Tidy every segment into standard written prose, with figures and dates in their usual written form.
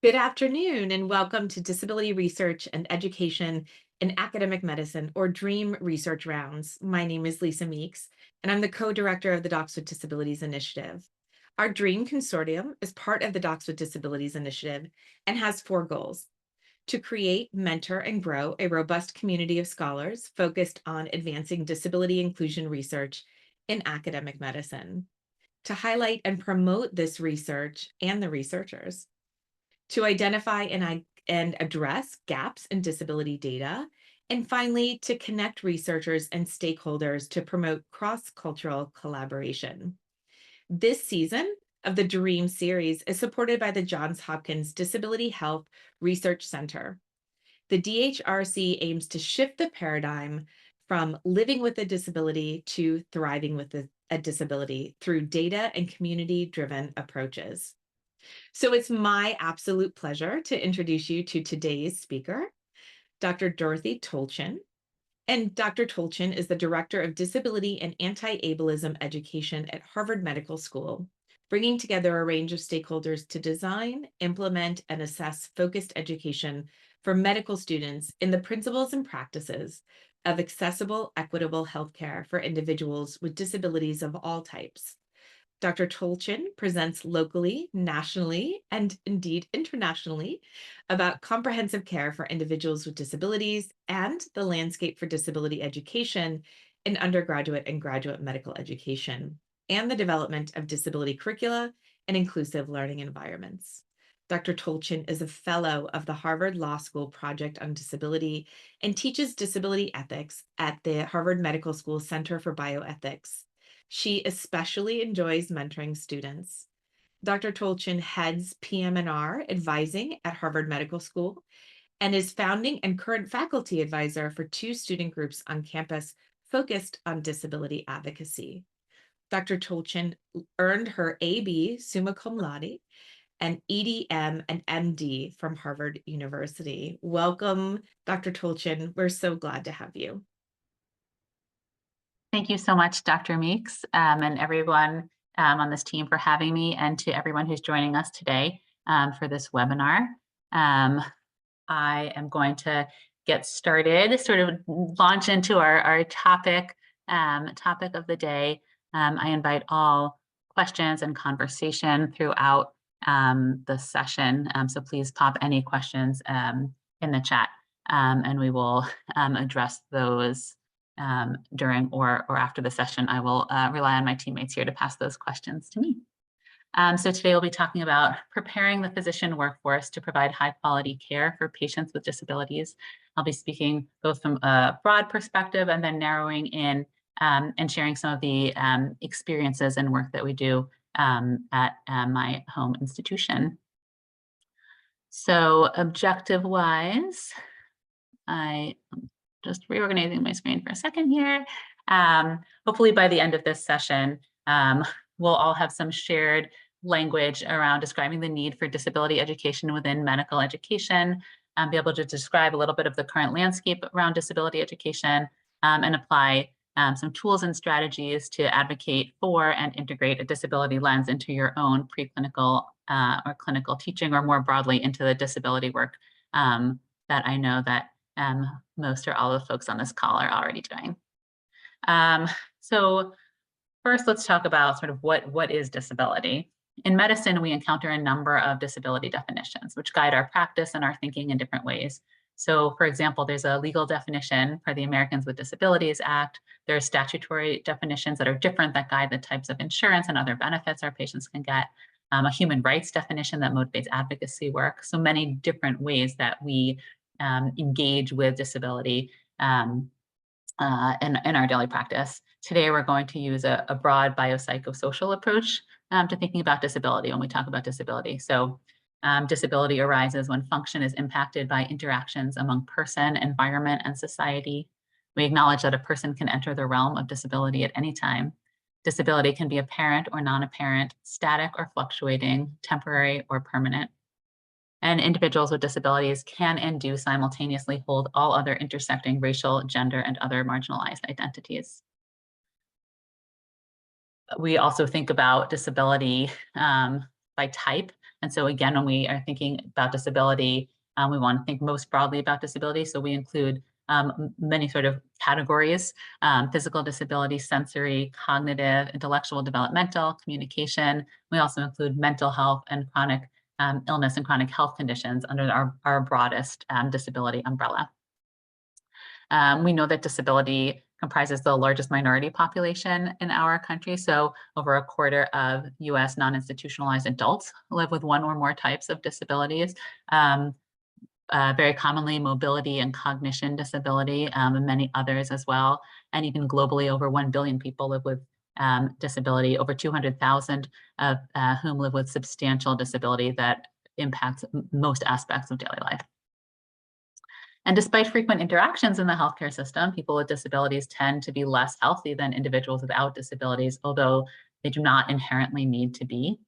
Good afternoon, and welcome to Disability Research and Education in Academic Medicine, or DREAM Research Rounds. My name is Lisa Meeks, and I'm the co-director of the Docs with Disabilities Initiative. Our DREAM Consortium is part of the Docs with Disabilities Initiative and has 4 goals: to create, mentor, and grow a robust community of scholars focused on advancing disability inclusion research in academic medicine, to highlight and promote this research and the researchers, to identify and address gaps in disability data, and finally, to connect researchers and stakeholders to promote cross-cultural collaboration. This season of the DREAM series is supported by the Johns Hopkins Disability Health Research Center. The DHRC aims to shift the paradigm from living with a disability to thriving with a disability through data and community-driven approaches. So it's my absolute pleasure to introduce you to today's speaker, Dr. Dorothy Tolchin. And Dr. Tolchin is the Director of Disability and Anti-Ableism Education at Harvard Medical School, bringing together a range of stakeholders to design, implement, and assess focused education for medical students in the principles and practices of accessible, equitable healthcare for individuals with disabilities of all types. Dr. Tolchin presents locally, nationally, and indeed internationally about comprehensive care for individuals with disabilities and the landscape for disability education in undergraduate and graduate medical education, and the development of disability curricula and inclusive learning environments. Dr. Tolchin is a fellow of the Harvard Law School Project on Disability and teaches disability ethics at the Harvard Medical School Center for Bioethics. She especially enjoys mentoring students. Dr. Tolchin heads PM&R advising at Harvard Medical School and is founding and current faculty advisor for 2 student groups on campus focused on disability advocacy. Dr. Tolchin earned her AB summa cum laude and EDM and MD from Harvard University. Welcome, Dr. Tolchin. We're so glad to have you. Thank you so much, Dr. Meeks, and everyone on this team for having me, and to everyone who's joining us today for this webinar. I am going to get started, sort of launch into our topic of the day. I invite all questions and conversation throughout the session, so please pop any questions in the chat, and we will address those during or after the session. I will rely on my teammates here to pass those questions to me. So today we'll be talking about preparing the physician workforce to provide high quality care for patients with disabilities. I'll be speaking both from a broad perspective and then narrowing in and sharing some of the experiences and work that we do at my home institution. So objective-wise, just reorganizing my screen for a second here. Hopefully by the end of this session, we'll all have some shared language around describing the need for disability education within medical education, be able to describe a little bit of the current landscape around disability education, and apply some tools and strategies to advocate for and integrate a disability lens into your own preclinical or clinical teaching, or more broadly into the disability work that I know that most or all of the folks on this call are already doing. So first, let's talk about sort of what is disability. In medicine, we encounter a number of disability definitions, which guide our practice and our thinking in different ways. So for example, there's a legal definition for the Americans with Disabilities Act. There are statutory definitions that are different that guide the types of insurance and other benefits our patients can get. A human rights definition that motivates advocacy work. So many different ways that we engage with disability in our daily practice. Today, we're going to use a broad biopsychosocial approach to thinking about disability when we talk about disability. So disability arises when function is impacted by interactions among person, environment, and society. We acknowledge that a person can enter the realm of disability at any time. Disability can be apparent or non-apparent, static or fluctuating, temporary or permanent. And individuals with disabilities can and do simultaneously hold all other intersecting racial, gender, and other marginalized identities. We also think about disability by type. And so again, when we are thinking about disability, we want to think most broadly about disability. So we include many sort of categories: physical disability, sensory, cognitive, intellectual, developmental, communication. We also include mental health and chronic illness and chronic health conditions under our broadest disability umbrella. We know that disability comprises the largest minority population in our country. So over a quarter of US non-institutionalized adults live with one or more types of disabilities. Very commonly mobility and cognition disability, and many others as well. And even globally, over 1 billion people live with disability, over 200,000 of whom live with substantial disability that impacts most aspects of daily life. And despite frequent interactions in the healthcare system, people with disabilities tend to be less healthy than individuals without disabilities, although they do not inherently need to be.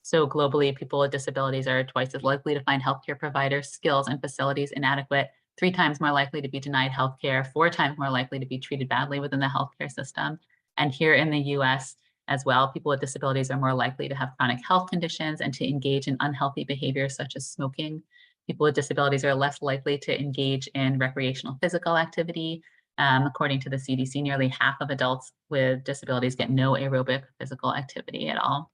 So globally, people with disabilities are twice as likely to find healthcare providers, skills, and facilities inadequate, 3 times more likely to be denied healthcare, 4 times more likely to be treated badly within the healthcare system. And here in the US as well, people with disabilities are more likely to have chronic health conditions and to engage in unhealthy behaviors such as smoking. People with disabilities are less likely to engage in recreational physical activity. According to the CDC, nearly half of adults with disabilities get no aerobic physical activity at all.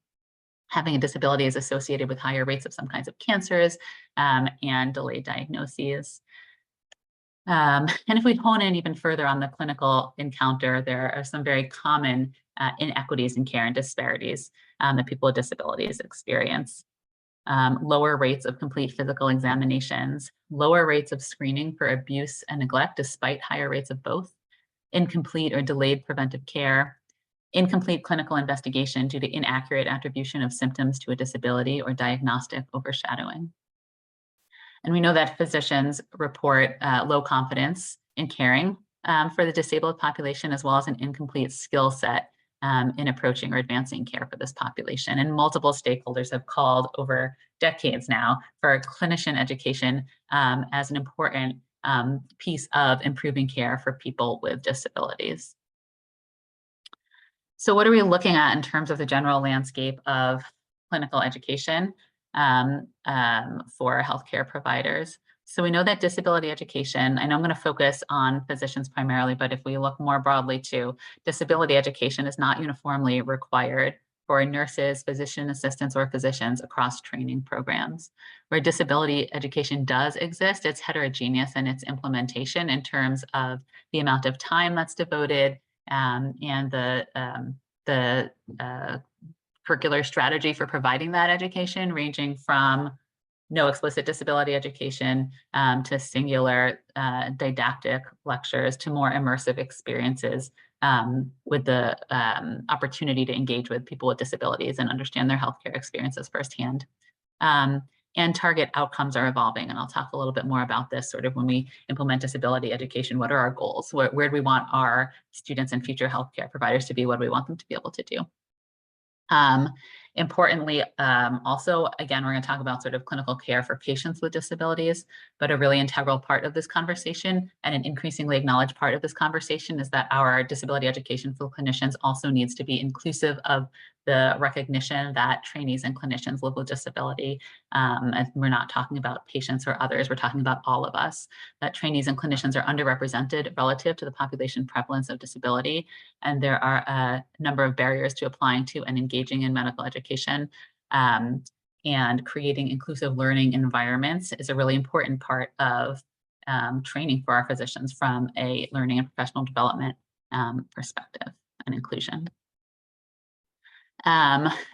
Having a disability is associated with higher rates of some kinds of cancers and delayed diagnoses. And if we hone in even further on the clinical encounter, there are some very common inequities in care and disparities that people with disabilities experience. Lower rates of complete physical examinations, lower rates of screening for abuse and neglect despite higher rates of both, incomplete or delayed preventive care, incomplete clinical investigation due to inaccurate attribution of symptoms to a disability or diagnostic overshadowing. And we know that physicians report low confidence in caring for the disabled population, as well as an incomplete skill set in approaching or advancing care for this population. And multiple stakeholders have called over decades now for clinician education as an important piece of improving care for people with disabilities. So what are we looking at in terms of the general landscape of clinical education for healthcare providers? So we know that disability education, I know I'm going to focus on physicians primarily, but if we look more broadly too, disability education is not uniformly required for nurses, physician assistants, or physicians across training programs. Where disability education does exist, it's heterogeneous in its implementation in terms of the amount of time that's devoted and the curricular strategy for providing that education, ranging from no explicit disability education to singular didactic lectures to more immersive experiences with the opportunity to engage with people with disabilities and understand their healthcare experiences firsthand. And target outcomes are evolving. And I'll talk a little bit more about this sort of when we implement disability education. What are our goals? Where do we want our students and future healthcare providers to be? What do we want them to be able to do? Importantly, also, again, we're going to talk about sort of clinical care for patients with disabilities, but a really integral part of this conversation and an increasingly acknowledged part of this conversation is that our disability education for clinicians also needs to be inclusive of the recognition that trainees and clinicians live with disability. And we're not talking about patients or others, we're talking about all of us, that trainees and clinicians are underrepresented relative to the population prevalence of disability. And there are a number of barriers to applying to and engaging in medical education. And creating inclusive learning environments is a really important part of training for our physicians from a learning and professional development perspective and inclusion.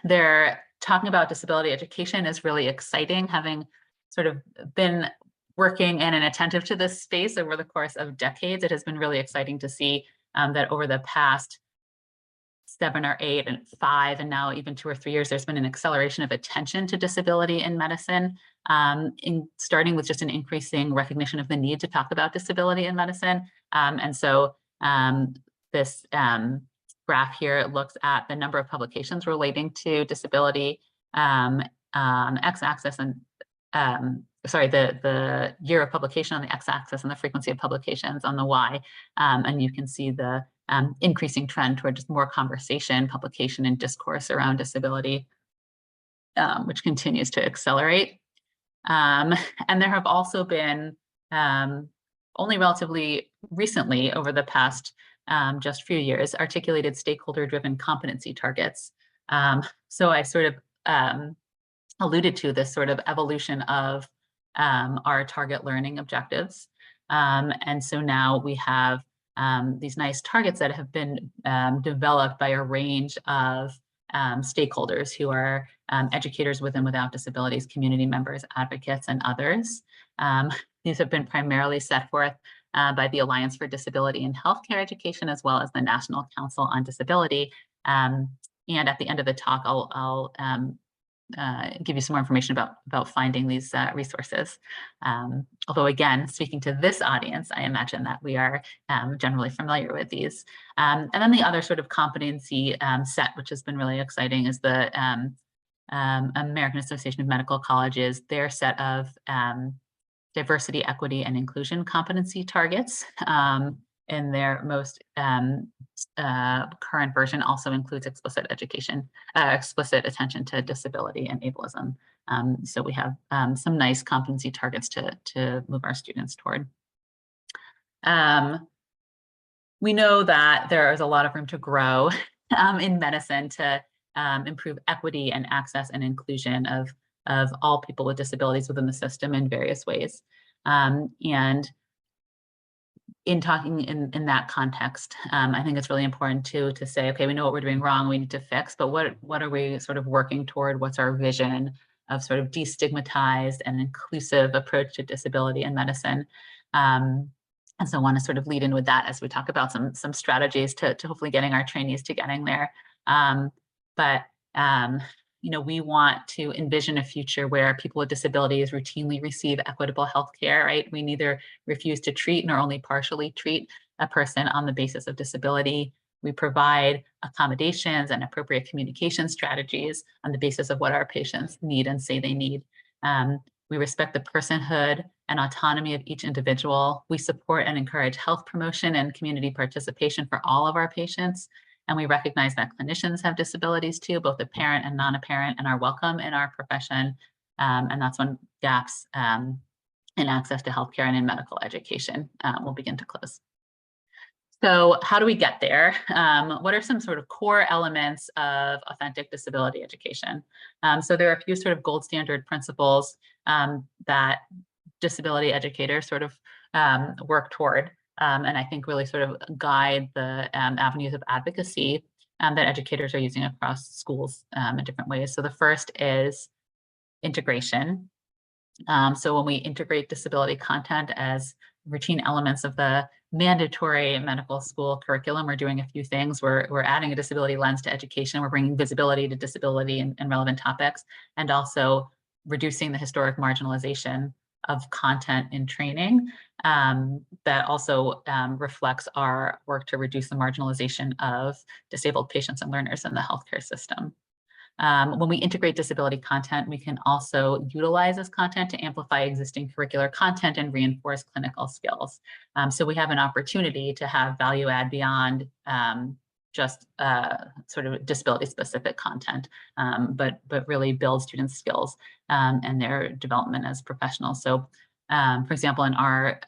They're talking about disability education is really exciting, having sort of been working in and attentive to this space over the course of decades. It has been really exciting to see that over the past 7 or 8 and 5 and now even 2 or 3 years, there's been an acceleration of attention to disability in medicine, starting with just an increasing recognition of the need to talk about disability in medicine. And so this graph here looks at the number of publications relating to disability x-axis and the year of publication on the x-axis and the frequency of publications on the y. And you can see the increasing trend toward just more conversation, publication, and discourse around disability. which continues to accelerate. And there have also been only relatively recently, over the past just few years, articulated stakeholder-driven competency targets. So I sort of alluded to this sort of evolution of our target learning objectives. And so now we have these nice targets that have been developed by a range of stakeholders who are educators with and without disabilities, community members, advocates, and others. These have been primarily set forth by the Alliance for Disability in Healthcare Education, as well as the National Council on Disability. And at the end of the talk, I'll give you some more information about finding these resources. Although again, speaking to this audience, I imagine that we are generally familiar with these. And then the other sort of competency set, which has been really exciting, is the American Association of Medical Colleges, their set of diversity, equity, and inclusion competency targets. In their most current version also includes explicit attention to disability and ableism. So we have some nice competency targets to move our students toward. We know that there is a lot of room to grow in medicine to improve equity and access and inclusion of all people with disabilities within the system in various ways. And in talking in that context, I think it's really important to say, okay, we know what we're doing wrong, we need to fix, but what are we sort of working toward? What's our vision of sort of destigmatized and inclusive approach to disability in medicine? And so I want to sort of lead in with that as we talk about some strategies to hopefully getting our trainees to getting there. You know, we want to envision a future where people with disabilities routinely receive equitable health care, right? We neither refuse to treat nor only partially treat a person on the basis of disability. We provide accommodations and appropriate communication strategies on the basis of what our patients need and say they need. We respect the personhood and autonomy of each individual. We support and encourage health promotion and community participation for all of our patients. And we recognize that clinicians have disabilities too, both apparent and non-apparent, and are welcome in our profession. And that's when gaps in access to healthcare and in medical education will begin to close. So how do we get there? What are some sort of core elements of authentic disability education? So there are a few sort of gold standard principles that disability educators sort of work toward. And I think really sort of guide the avenues of advocacy that educators are using across schools in different ways. So the first is integration. So when we integrate disability content as routine elements of the mandatory medical school curriculum, we're doing a few things. We're adding a disability lens to education. We're bringing visibility to disability and relevant topics, and also reducing the historic marginalization of content in training that also reflects our work to reduce the marginalization of disabled patients and learners in the healthcare system. When we integrate disability content, we can also utilize this content to amplify existing curricular content and reinforce clinical skills. So we have an opportunity to have value add beyond just sort of disability-specific content, but really build students' skills and their development as professionals. So, for example, in our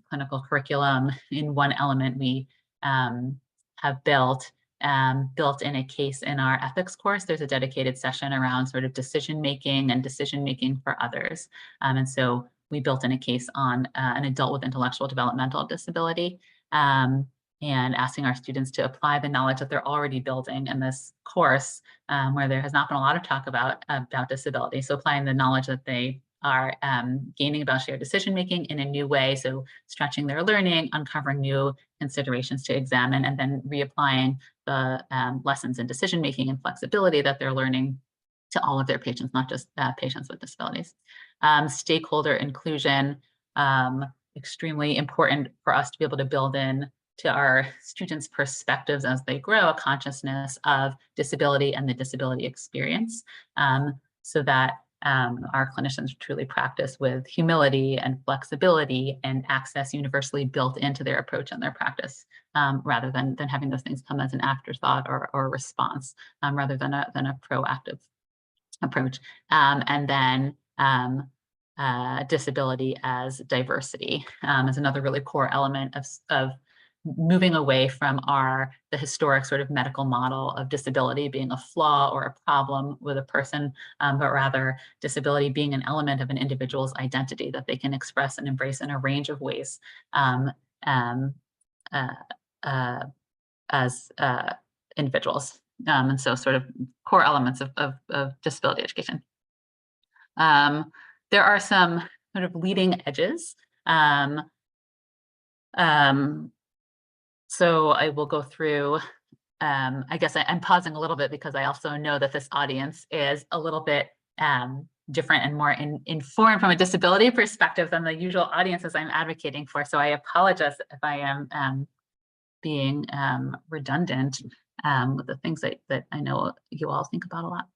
clinical curriculum, in one element, we have built in a case in our ethics course. There's a dedicated session around sort of decision-making and decision-making for others. And so we built in a case on an adult with intellectual developmental disability, and asking our students to apply the knowledge that they're already building in this course, where there has not been a lot of talk about disability. So applying the knowledge that they are gaining about shared decision-making in a new way. So stretching their learning, uncovering new considerations to examine, and then reapplying the lessons in decision-making and flexibility that they're learning to all of their patients, not just patients with disabilities. Stakeholder inclusion, extremely important for us to be able to build in to our students' perspectives as they grow, a consciousness of disability and the disability experience, so that our clinicians truly practice with humility and flexibility and access universally built into their approach and their practice, rather than having those things come as an afterthought or a response, rather than a proactive approach, and then disability as diversity is another really core element of moving away from the historic sort of medical model of disability being a flaw or a problem with a person, but rather disability being an element of an individual's identity that they can express and embrace in a range of ways um, um, uh, uh, as individuals. And so sort of core elements of disability education. There are some sort of leading edges. So I will go through, I guess I'm pausing a little bit because I also know that this audience is a little bit different and more informed from a disability perspective than the usual audiences I'm advocating for. So I apologize if I am being redundant with the things that I know you all think about a lot.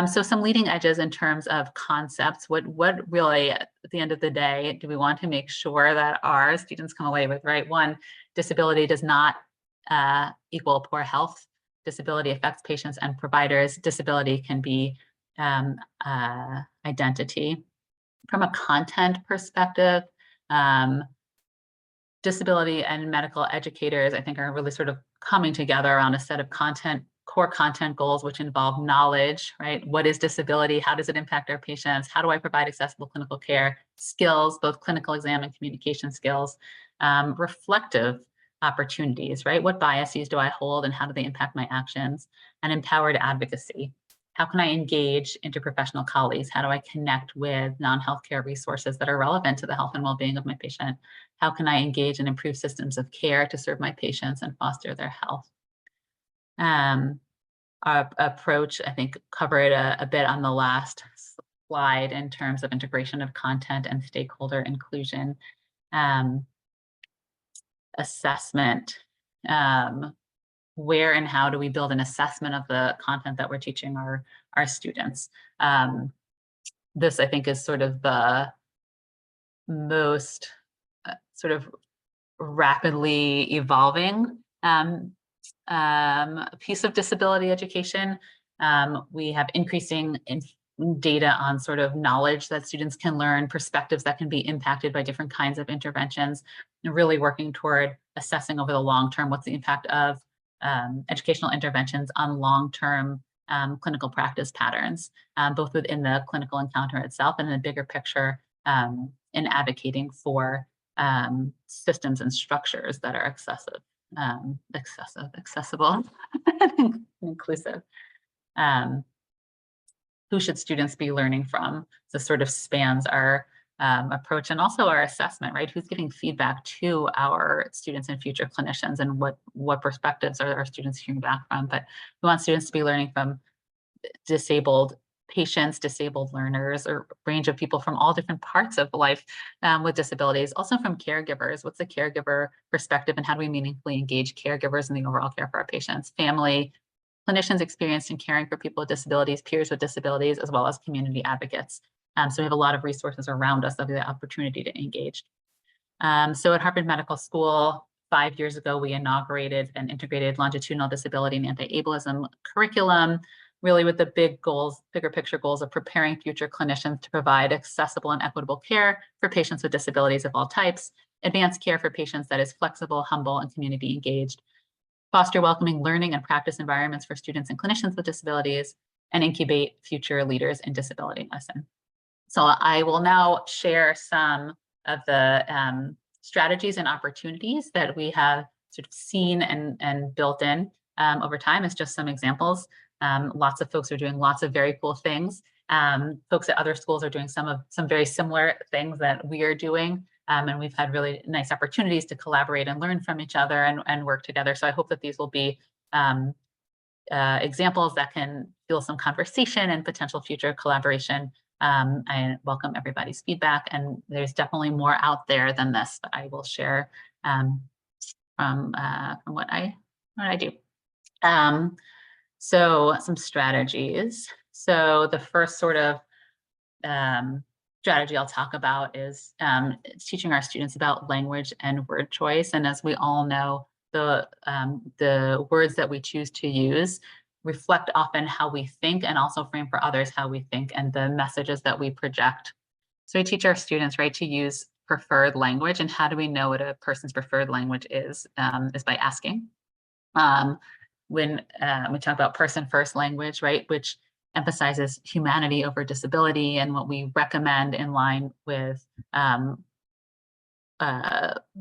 So some leading edges in terms of concepts, what really at the end of the day do we want to make sure that our students come away with, right? One, disability does not equal poor health. Disability affects patients and providers. Disability can be identity. From a content perspective, disability and medical educators, I think, are really sort of coming together around a set of core content goals, which involve knowledge, right? What is disability? How does it impact our patients? How do I provide accessible clinical care? Skills, both clinical exam and communication skills. Reflective opportunities, right? What biases do I hold and how do they impact my actions? And empowered advocacy. How can I engage interprofessional colleagues? How do I connect with non-healthcare resources that are relevant to the health and well-being of my patient? How can I engage and improve systems of care to serve my patients and foster their health? Our approach, I think, covered a bit on the last slide in terms of integration of content and stakeholder inclusion. Assessment. Where and how do we build an assessment of the content that we're teaching our students? This, I think, is sort of the most sort of rapidly evolving piece of disability education. We have increasing data on sort of knowledge that students can learn, perspectives that can be impacted by different kinds of interventions, and really working toward assessing over the long term what's the impact of educational interventions on long-term clinical practice patterns, both within the clinical encounter itself and in the bigger picture in advocating for systems and structures that are accessible, and inclusive. Who should students be learning from? This sort of spans our approach and also our assessment, right? Who's giving feedback to our students and future clinicians, and what perspectives are our students hearing back from? But we want students to be learning from disabled patients, disabled learners, or range of people from all different parts of life with disabilities. Also from caregivers, what's the caregiver perspective and how do we meaningfully engage caregivers in the overall care for our patients? Family, clinicians experienced in caring for people with disabilities, peers with disabilities, as well as community advocates. So we have a lot of resources around us that have the opportunity to engage. So at Harvard Medical School, 5 years ago, we inaugurated an integrated longitudinal disability and anti-ableism curriculum, really with the bigger picture goals of preparing future clinicians to provide accessible and equitable care for patients with disabilities of all types, advanced care for patients that is flexible, humble, and community engaged, foster welcoming learning and practice environments for students and clinicians with disabilities, and incubate future leaders in disability medicine. So I will now share some of the strategies and opportunities that we have sort of seen and built in over time as just some examples. Lots of folks are doing lots of very cool things. Folks at other schools are doing some very similar things that we are doing. And we've had really nice opportunities to collaborate and learn from each other and work together. So I hope that these will be examples that can fuel some conversation and potential future collaboration. I welcome everybody's feedback, and there's definitely more out there than this, but I will share from what I do. So some strategies. So the first sort of strategy I'll talk about is teaching our students about language and word choice. And as we all know, the words that we choose to use reflect often how we think and also frame for others how we think and the messages that we project. So we teach our students, right, to use preferred language. And how do we know what a person's preferred language is by asking. When we talk about person first language, right, which emphasizes humanity over disability, and what we recommend in line with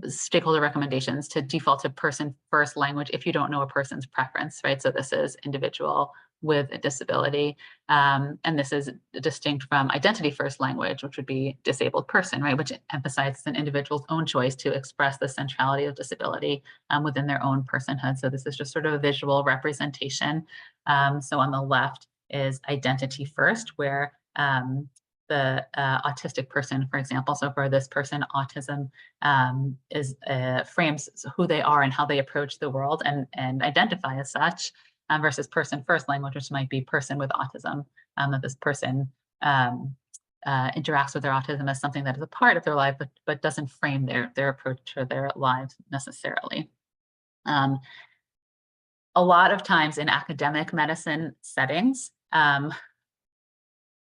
stakeholder recommendations to default to person first language if you don't know a person's preference, right? So this is individual with a disability. And this is distinct from identity first language, which would be disabled person, right? Which emphasizes an individual's own choice to express the centrality of disability within their own personhood. So this is just sort of a visual representation. So on the left is identity first, where the autistic person, for example. So for this person, autism is frames who they are and how they approach the world and identify as such, versus person first language, which might be person with autism, that this person interacts with their autism as something that is a part of their life, but doesn't frame their approach or their lives necessarily. A lot of times in academic medicine settings,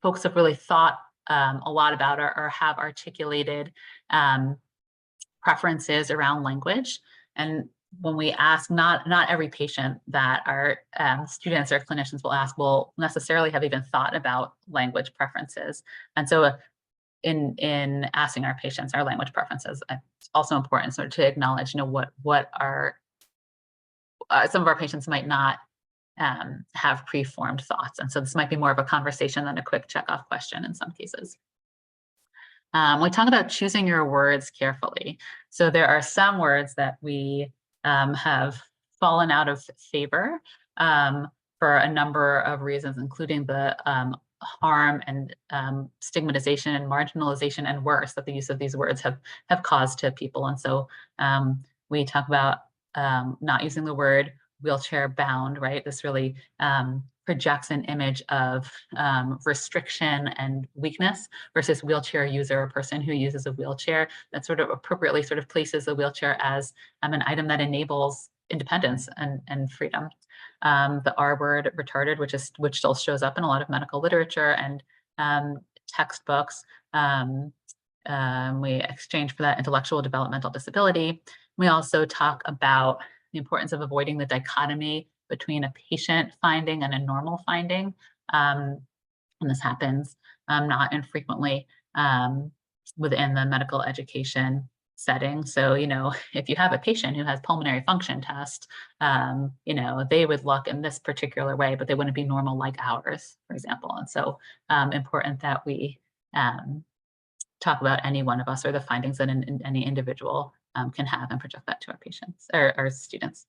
folks have really thought a lot about or have articulated preferences around language. And when we ask, not every patient that our students or clinicians will ask will necessarily have even thought about language preferences. And so in asking our patients our language preferences, it's also important sort of to acknowledge, what are some of our patients might not have preformed thoughts. And so this might be more of a conversation than a quick checkoff question in some cases. We talk about choosing your words carefully. So there are some words that we have fallen out of favor for a number of reasons, including the harm and stigmatization and marginalization and worse that the use of these words have caused to people. And so we talk about not using the word wheelchair bound, right? This really projects an image of restriction and weakness versus wheelchair user, a person who uses a wheelchair that sort of appropriately sort of places the wheelchair as an item that enables independence and freedom. The R word, retarded, which still shows up in a lot of medical literature and textbooks. We exchange for that intellectual developmental disability. We also talk about the importance of avoiding the dichotomy between a patient finding and a normal finding. And this happens not infrequently within the medical education setting. So, if you have a patient who has pulmonary function test, they would look in this particular way, but they wouldn't be normal like ours, for example. And so important that we talk about any one of us or the findings that any individual can have and project that to our patients or our students.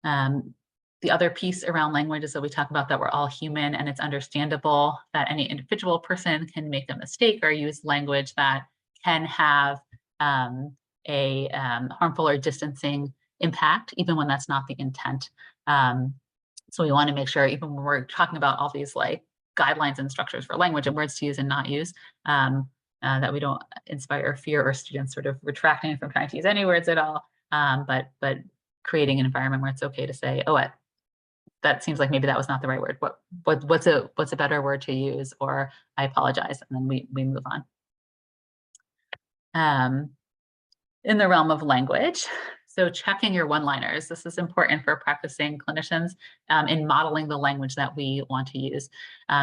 The other piece around language is that we talk about that we're all human, and it's understandable that any individual person can make a mistake or use language that can have a harmful or distancing impact, even when that's not the intent. So we want to make sure, even when we're talking about all these like guidelines and structures for language and words to use and not use, that we don't inspire fear or students sort of retracting from trying to use any words at all, but creating an environment where it's okay to say, oh, that seems like maybe that was not the right word. What's a better word to use? Or I apologize, and then we move on. In the realm of language, so checking your one-liners. This is important for practicing clinicians in modeling the language that we want to use.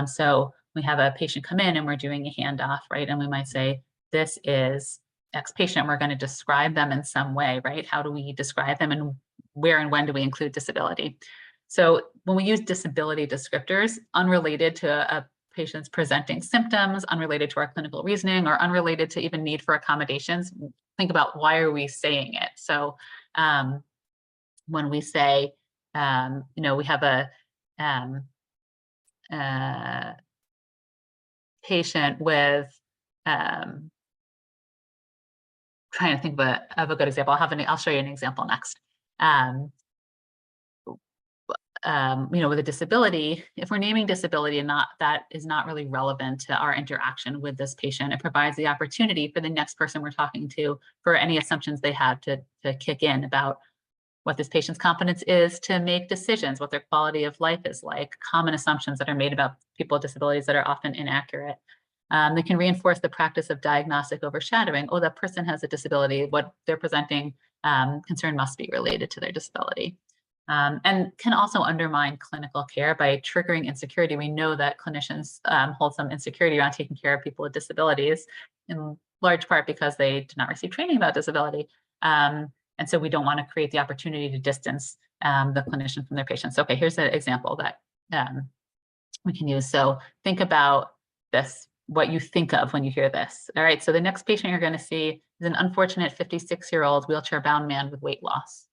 So we have a patient come in and we're doing a handoff, right? And we might say, this is X patient. We're going to describe them in some way, right? How do we describe them, and where and when do we include disability? So when we use disability descriptors unrelated to a patient's presenting symptoms, unrelated to our clinical reasoning, or unrelated to even need for accommodations, think about why are we saying it? So when we say, we have a patient with, trying to think of a good example. I'll show you an example next. With a disability, if we're naming disability and that is not really relevant to our interaction with this patient, it provides the opportunity for the next person we're talking to for any assumptions they have to kick in about what this patient's competence is to make decisions, what their quality of life is like, common assumptions that are made about people with disabilities that are often inaccurate. They can reinforce the practice of diagnostic overshadowing. Oh, that person has a disability. What they're presenting concern must be related to their disability. And can also undermine clinical care by triggering insecurity. We know that clinicians hold some insecurity around taking care of people with disabilities, in large part because they did not receive training about disability. And so we don't want to create the opportunity to distance the clinician from their patients. Okay, here's an example that we can use. So think about this, what you think of when you hear this. All right, so the next patient you're going to see is an unfortunate 56-year-old wheelchair-bound man with weight loss.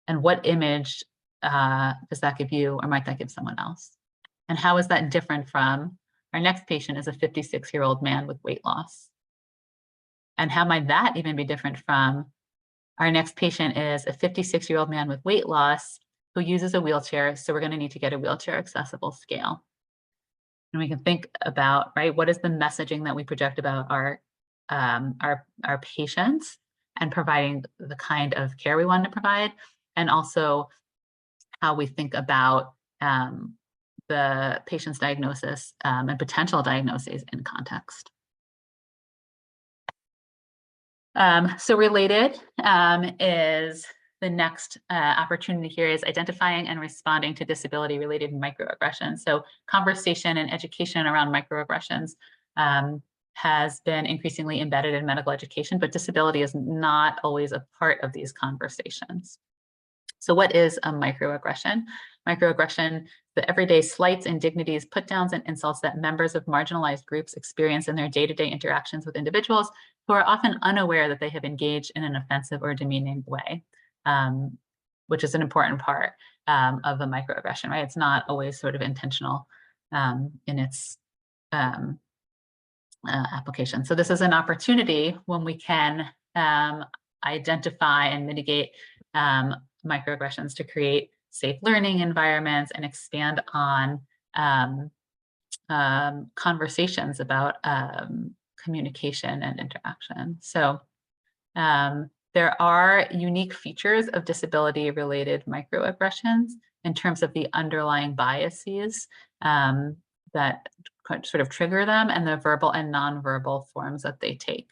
And what image does that give you, or might that give someone else? And how is that different from our next patient is a 56-year-old man with weight loss? And how might that even be different from our next patient is a 56-year-old man with weight loss who uses a wheelchair, so we're going to need to get a wheelchair accessible scale. And we can think about, right, what is the messaging that we project about our patients and providing the kind of care we want to provide, and also how we think about the patient's diagnosis and potential diagnoses in context. So related is the next opportunity here is identifying and responding to disability-related microaggressions. So conversation and education around microaggressions has been increasingly embedded in medical education, but disability is not always a part of these conversations. So what is a microaggression? Microaggression, the everyday slights, indignities, put-downs, and insults that members of marginalized groups experience in their day-to-day interactions with individuals who are often unaware that they have engaged in an offensive or demeaning way, which is an important part of a microaggression, right? It's not always sort of intentional in its application. So this is an opportunity when we can identify and mitigate microaggressions to create safe learning environments and expand on conversations about communication and interaction. So there are unique features of disability-related microaggressions in terms of the underlying biases that sort of trigger them and the verbal and nonverbal forms that they take.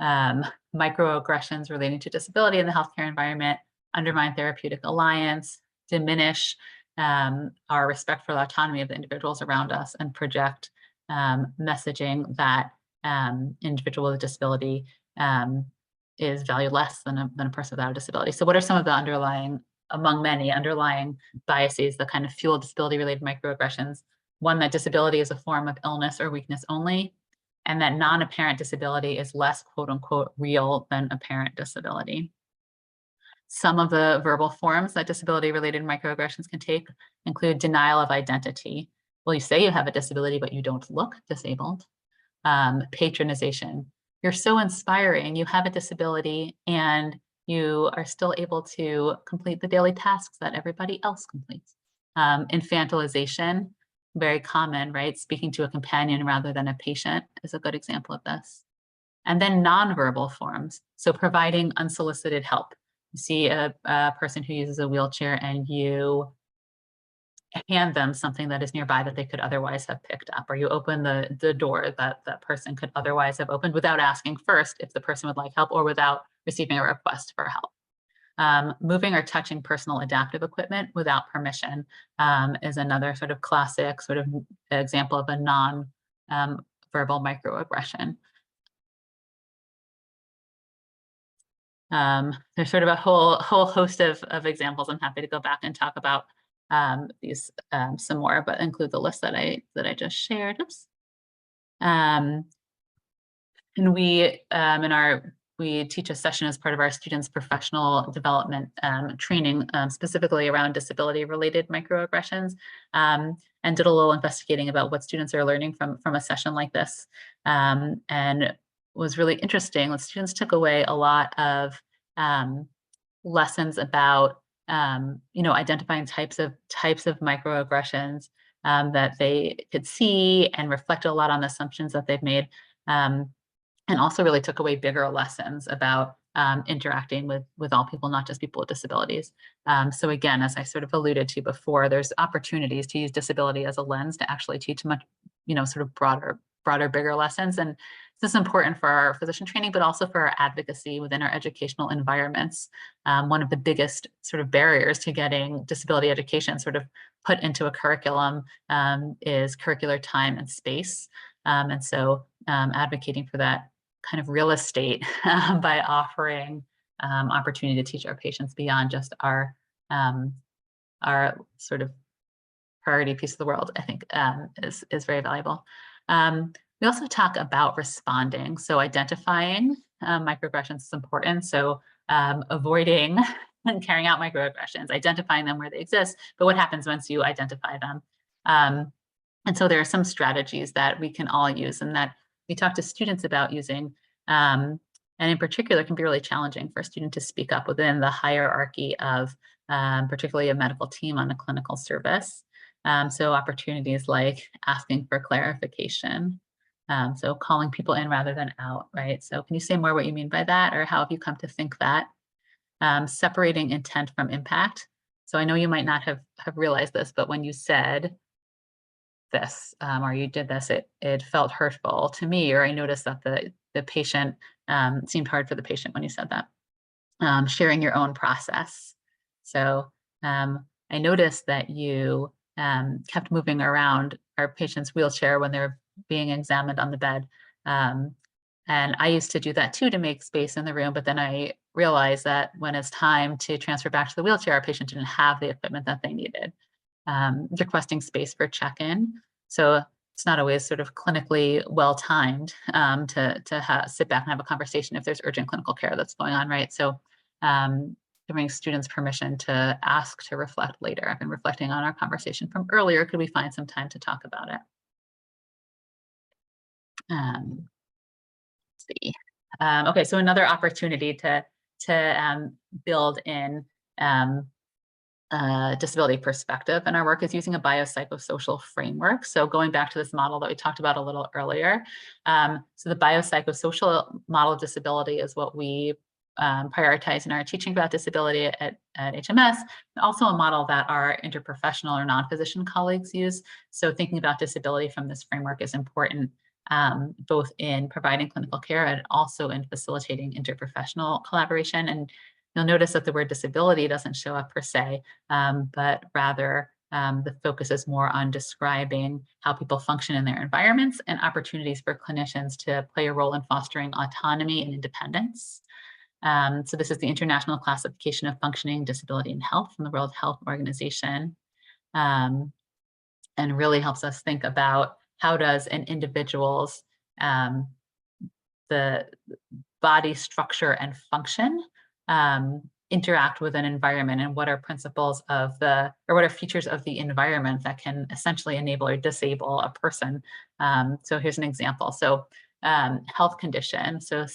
Microaggressions relating to disability in the healthcare environment undermine therapeutic alliance, diminish our respect for the autonomy of the individuals around us, and project messaging that individual with a disability is valued less than a person without a disability. So what are some of the underlying, among many underlying biases that kind of fuel disability-related microaggressions? One, that disability is a form of illness or weakness only, and that non-apparent disability is less quote unquote real than apparent disability. Some of the verbal forms that disability-related microaggressions can take include denial of identity. Well, you say you have a disability, but you don't look disabled. Patronization. You're so inspiring, you have a disability, and you are still able to complete the daily tasks that everybody else completes. Infantilization, very common, right? Speaking to a companion rather than a patient is a good example of this. And then nonverbal forms. So providing unsolicited help. You see a person who uses a wheelchair and you hand them something that is nearby that they could otherwise have picked up, or you open the door that that person could otherwise have opened without asking first if the person would like help or without receiving a request for help. Moving or touching personal adaptive equipment without permission is another sort of classic sort of example of a non-verbal microaggression. There's sort of a whole host of examples. I'm happy to go back and talk about these some more, but include the list that I just shared. Oops. And we teach a session as part of our students' professional development training, specifically around disability-related microaggressions, and did a little investigating about what students are learning from a session like this. And was really interesting. The students took away a lot of lessons about identifying types of microaggressions that they could see, and reflected a lot on the assumptions that they've made, and also really took away bigger lessons about interacting with all people, not just people with disabilities. So again, as I sort of alluded to before, there's opportunities to use disability as a lens to actually teach much, sort of broader, bigger lessons. And this is important for our physician training, but also for our advocacy within our educational environments. One of the biggest sort of barriers to getting disability education sort of put into a curriculum is curricular time and space. And so advocating for that kind of real estate by offering opportunity to teach our patients beyond just our sort of priority piece of the world, I think is very valuable. We also talk about responding. So identifying microaggressions is important. So avoiding and carrying out microaggressions, identifying them where they exist, but what happens once you identify them? And so there are some strategies that we can all use and that we talk to students about using. And in particular, it can be really challenging for a student to speak up within the hierarchy of particularly a medical team on a clinical service. So opportunities like asking for clarification. So calling people in rather than out, right? So can you say more what you mean by that, or how have you come to think that? Separating intent from impact. So I know you might not have realized this, but when you said this or you did this, it felt hurtful to me, or I noticed that the patient seemed hard for the patient when you said that. Sharing your own process. So I noticed that you kept moving around our patient's wheelchair when they're being examined on the bed. And I used to do that too to make space in the room, but then I realized that when it's time to transfer back to the wheelchair, our patient didn't have the equipment that they needed. Requesting space for check-in. So it's not always sort of clinically well-timed to sit back and have a conversation if there's urgent clinical care that's going on, right? So giving students permission to ask to reflect later. I've been reflecting on our conversation from earlier. Could we find some time to talk about it? Let's see. Okay, so another opportunity to build in disability perspective in our work is using a biopsychosocial framework. So going back to this model that we talked about a little earlier. So the biopsychosocial model of disability is what we prioritize in our teaching about disability at HMS, and also a model that our interprofessional or non-physician colleagues use. So thinking about disability from this framework is important, both in providing clinical care and also in facilitating interprofessional collaboration. And you'll notice that the word disability doesn't show up per se, but rather the focus is more on describing how people function in their environments and opportunities for clinicians to play a role in fostering autonomy and independence. So this is the International Classification of Functioning, Disability, and Health from the World Health Organization, and really helps us think about how does an individual's the body structure and function interact with an environment, and what are principles of or what are features of the environment that can essentially enable or disable a person. So here's an example. So health condition. So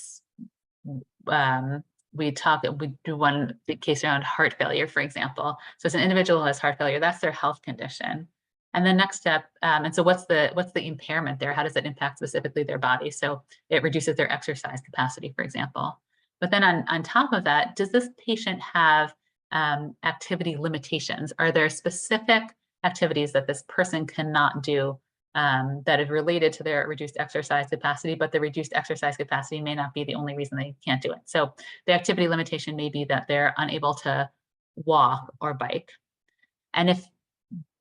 we do one big case around heart failure, for example. So as an individual who has heart failure, that's their health condition. And the next step, and so what's the impairment there? How does it impact specifically their body? So it reduces their exercise capacity, for example. But then on top of that, does this patient have activity limitations? Are there specific activities that this person cannot do that is related to their reduced exercise capacity, but the reduced exercise capacity may not be the only reason they can't do it? So the activity limitation may be that they're unable to walk or bike. And if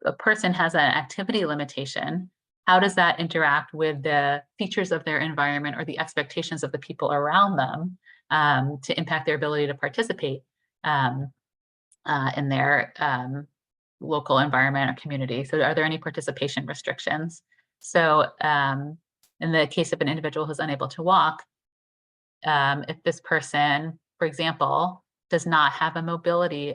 a person has an activity limitation, how does that interact with the features of their environment or the expectations of the people around them to impact their ability to participate in their local environment or community? So are there any participation restrictions? So in the case of an individual who's unable to walk, if this person, for example, does not have a mobility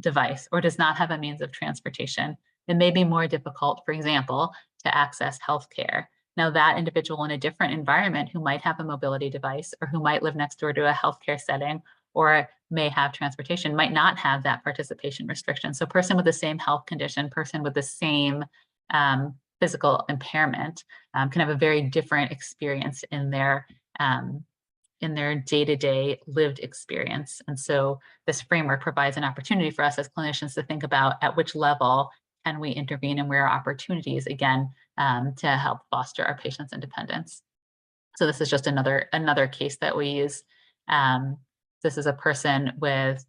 device or does not have a means of transportation, it may be more difficult, for example, to access healthcare. Now, that individual in a different environment who might have a mobility device or who might live next door to a healthcare setting or may have transportation might not have that participation restriction. So person with the same health condition, person with the same physical impairment can have a very different experience in their in their day-to-day lived experience. And so this framework provides an opportunity for us as clinicians to think about at which level can we intervene and where are opportunities, again, to help foster our patients' independence. So this is just another case that we use. This is a person with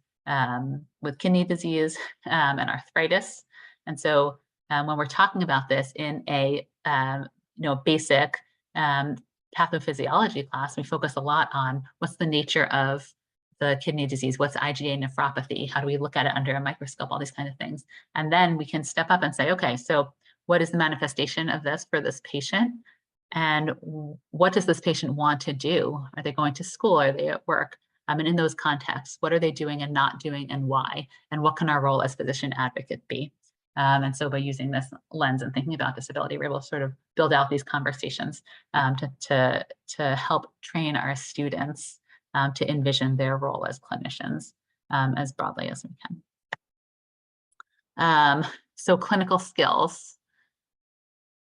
kidney disease and arthritis. And so when we're talking about this in a basic pathophysiology class, we focus a lot on what's the nature of the kidney disease, what's IgA nephropathy, how do we look at it under a microscope, all these kind of things. And then we can step up and say, okay, so what is the manifestation of this for this patient? And what does this patient want to do? Are they going to school? Are they at work? And in those contexts, what are they doing and not doing and why? And what can our role as physician advocate be? And so by using this lens and thinking about disability, we're able to sort of build out these conversations to help train our students to envision their role as clinicians as broadly as we can. So clinical skills.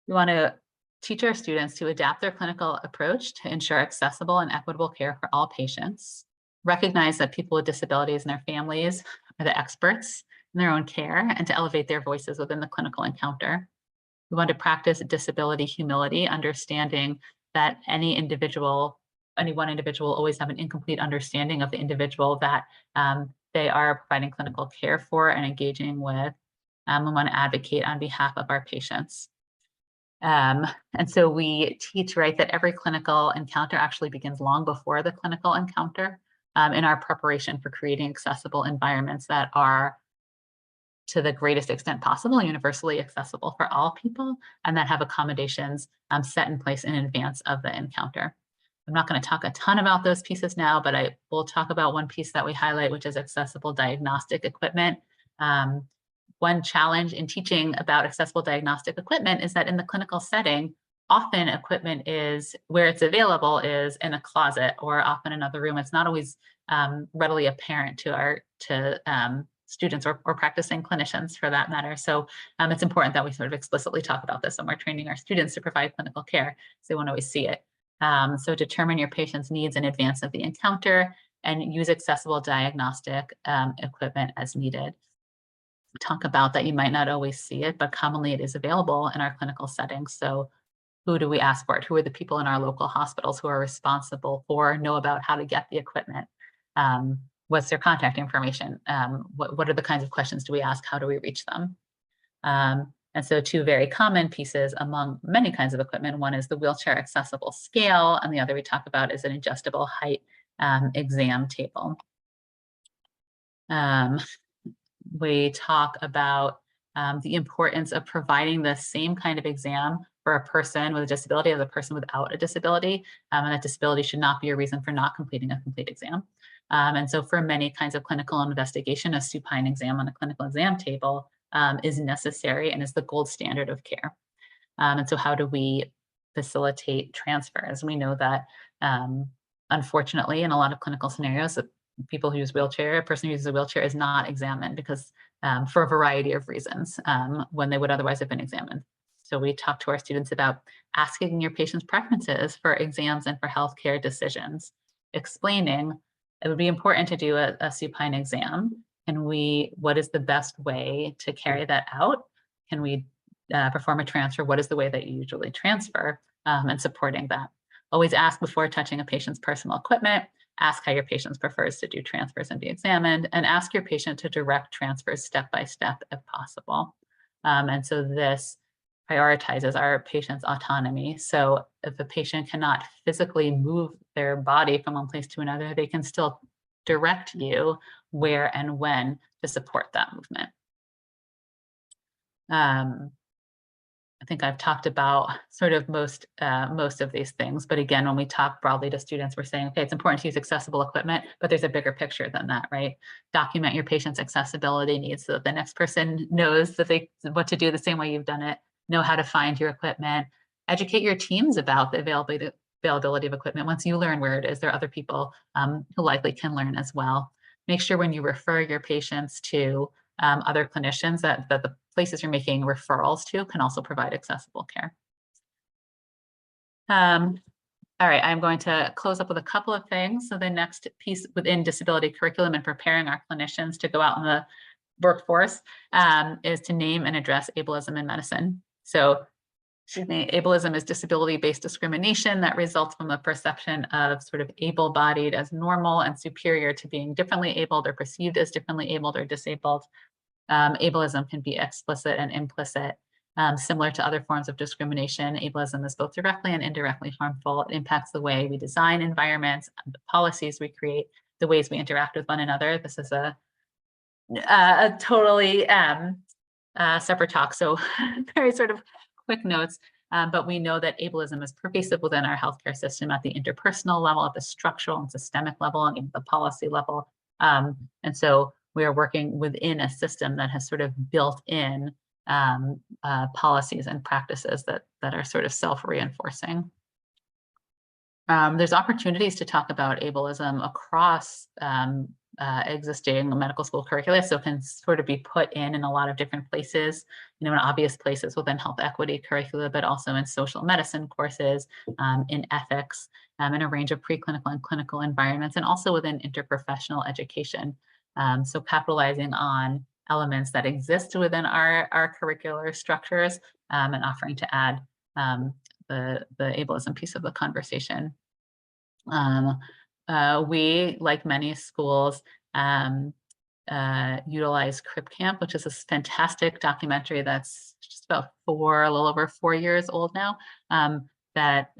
We want to teach our students to adapt their clinical approach to ensure accessible and equitable care for all patients. Recognize that people with disabilities and their families are the experts in their own care, and to elevate their voices within the clinical encounter. We want to practice disability humility, understanding that any one individual always have an incomplete understanding of the individual that they are providing clinical care for and engaging with. We want to advocate on behalf of our patients. And so we teach, right, that every clinical encounter actually begins long before the clinical encounter in our preparation for creating accessible environments that are, to the greatest extent possible, universally accessible for all people, and that have accommodations set in place in advance of the encounter. I'm not going to talk a ton about those pieces now, but I will talk about one piece that we highlight, which is accessible diagnostic equipment. One challenge in teaching about accessible diagnostic equipment is that in the clinical setting, often equipment is where it's available is in a closet or often another room. It's not always readily apparent to students or practicing clinicians for that matter. So it's important that we sort of explicitly talk about this when we're training our students to provide clinical care, so they won't always see it. So determine your patient's needs in advance of the encounter and use accessible diagnostic equipment as needed. Talk about that you might not always see it, but commonly it is available in our clinical settings. So who do we ask for it? Who are the people in our local hospitals who are responsible for, know about how to get the equipment? What's their contact information? What are the kinds of questions do we ask? How do we reach them? And so two very common pieces among many kinds of equipment. One is the wheelchair accessible scale, and the other we talk about is an adjustable height exam table. We talk about the importance of providing the same kind of exam for a person with a disability as a person without a disability, and that disability should not be a reason for not completing a complete exam. And so for many kinds of clinical investigation, a supine exam on a clinical exam table is necessary and is the gold standard of care. And so how do we facilitate transfers? We know that unfortunately, in a lot of clinical scenarios, people who use a person who uses a wheelchair is not examined because for a variety of reasons when they would otherwise have been examined. So we talk to our students about asking your patient's preferences for exams and for healthcare decisions, explaining it would be important to do a supine exam. And what is the best way to carry that out? Can we perform a transfer? What is the way that you usually transfer? And supporting that. Always ask before touching a patient's personal equipment. Ask how your patient prefers to do transfers and be examined, and ask your patient to direct transfers step by step if possible. And so this prioritizes our patient's autonomy. So if a patient cannot physically move their body from one place to another, they can still direct you where and when to support that movement. I think I've talked about sort of most of these things, but again, when we talk broadly to students, we're saying, okay, it's important to use accessible equipment, but there's a bigger picture than that, right? Document your patient's accessibility needs so that the next person knows that what to do the same way you've done it, know how to find your equipment, educate your teams about the availability of equipment. Once you learn where it is, there are other people who likely can learn as well. Make sure when you refer your patients to other clinicians that the places you're making referrals to can also provide accessible care. All right, I'm going to close up with a couple of things. So the next piece within disability curriculum and preparing our clinicians to go out in the workforce is to name and address ableism in medicine. So, excuse me, ableism is disability-based discrimination that results from the perception of sort of able-bodied as normal and superior to being differently abled or perceived as differently abled or disabled. Ableism can be explicit and implicit. Similar to other forms of discrimination, ableism is both directly and indirectly harmful. It impacts the way we design environments, the policies we create, the ways we interact with one another. This is a totally separate talk, so very sort of quick notes. But we know that ableism is pervasive within our healthcare system at the interpersonal level, at the structural and systemic level, and even the policy level. And so we are working within a system that has sort of built in policies and practices that are sort of self-reinforcing. There's opportunities to talk about ableism across existing medical school curricula, so it can sort of be put in a lot of different places, in obvious places within health equity curricula, but also in social medicine courses, in ethics, in a range of preclinical and clinical environments, and also within interprofessional education. So capitalizing on elements that exist within our curricular structures and offering to add the ableism piece of the conversation. We, like many schools, utilize Crip Camp, which is a fantastic documentary that's just about a little over 4 years old now, that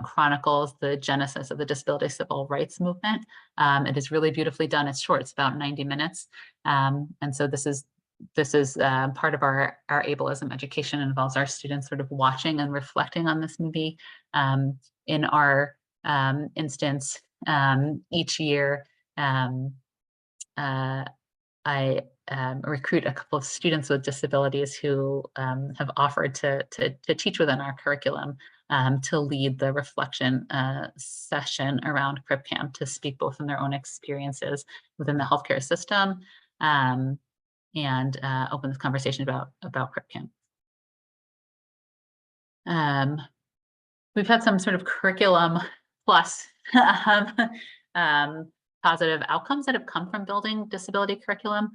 chronicles the genesis of the disability civil rights movement. It is really beautifully done. It's short, it's about 90 minutes. And so this is part of our ableism education. It involves our students sort of watching and reflecting on this movie. In our instance, each year, I recruit a couple of students with disabilities who have offered to teach within our curriculum, to lead the reflection session around Crip Camp, to speak both from their own experiences within the healthcare system and open this conversation about Crip Camp. We've had some sort of curriculum plus positive outcomes that have come from building disability curriculum.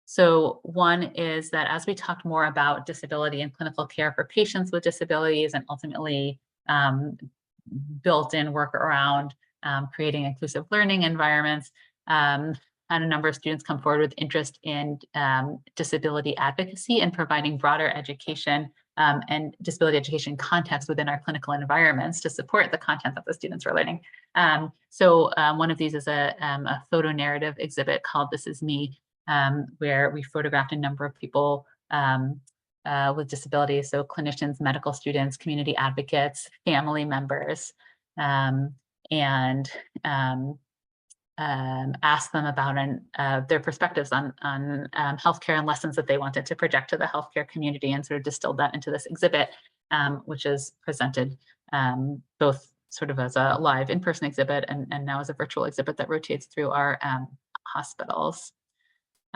So one is that as we talked more about disability and clinical care for patients with disabilities, and ultimately built in work around creating inclusive learning environments, had a number of students come forward with interest in disability advocacy and providing broader education and disability education context within our clinical environments to support the content that the students are learning. So one of these is a photo narrative exhibit called This Is Me, where we photographed a number of people with disabilities, so clinicians, medical students, community advocates, family members, and asked them about their perspectives on healthcare and lessons that they wanted to project to the healthcare community, and sort of distilled that into this exhibit, which is presented both sort of as a live in-person exhibit and now as a virtual exhibit that rotates through our hospitals.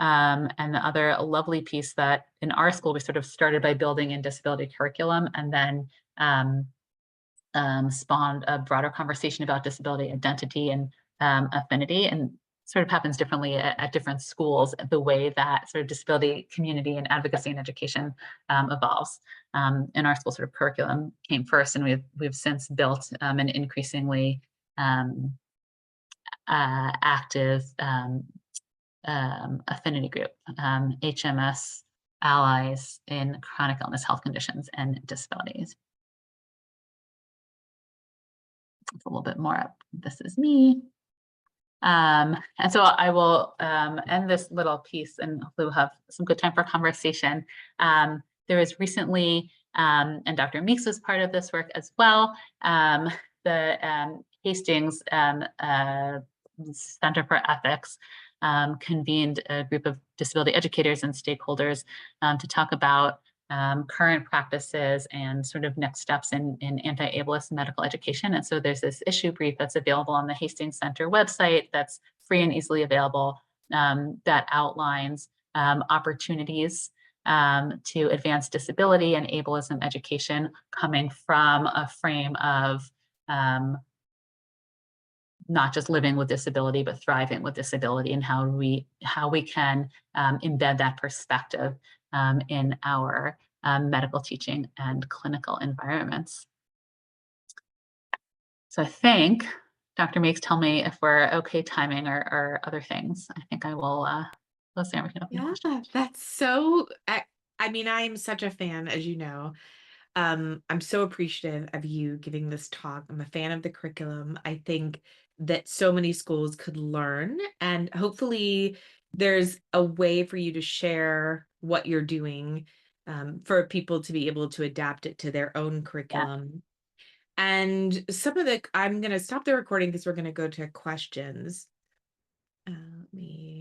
And the other lovely piece that in our school, we sort of started by building in disability curriculum, and then spawned a broader conversation about disability identity and affinity, and sort of happens differently at different schools, the way that sort of disability community and advocacy and education evolves. In our school, sort of curriculum came first, and we've since built an increasingly active affinity group, HMS Allies in Chronic Illness, Health Conditions, and Disabilities. It's a little bit more up. This is me. And so I will end this little piece, and hopefully we'll have some good time for conversation. There is recently, and Dr. Meeks was part of this work as well, the Hastings Center for Ethics convened a group of disability educators and stakeholders to talk about current practices and sort of next steps in anti-ableist medical education. And so there's this issue brief that's available on the Hastings Center website that's free and easily available, that outlines opportunities to advance disability and ableism education, coming from a frame of not just living with disability, but thriving with disability, and how we can embed that perspective in our medical teaching and clinical environments. So I think, Dr. Meeks, tell me if we're okay timing or other things. I think I will close there. We can open to Yeah, questions. that's so, I mean, I am such a fan, as you know. I'm so appreciative of you giving this talk. I'm a fan of the curriculum. I think that so many schools could learn, and hopefully there's a way for you to share what you're doing, for people to be able to adapt it to their own Yeah. curriculum. And some of the, I'm going to stop the recording because we're going to go to questions. Let me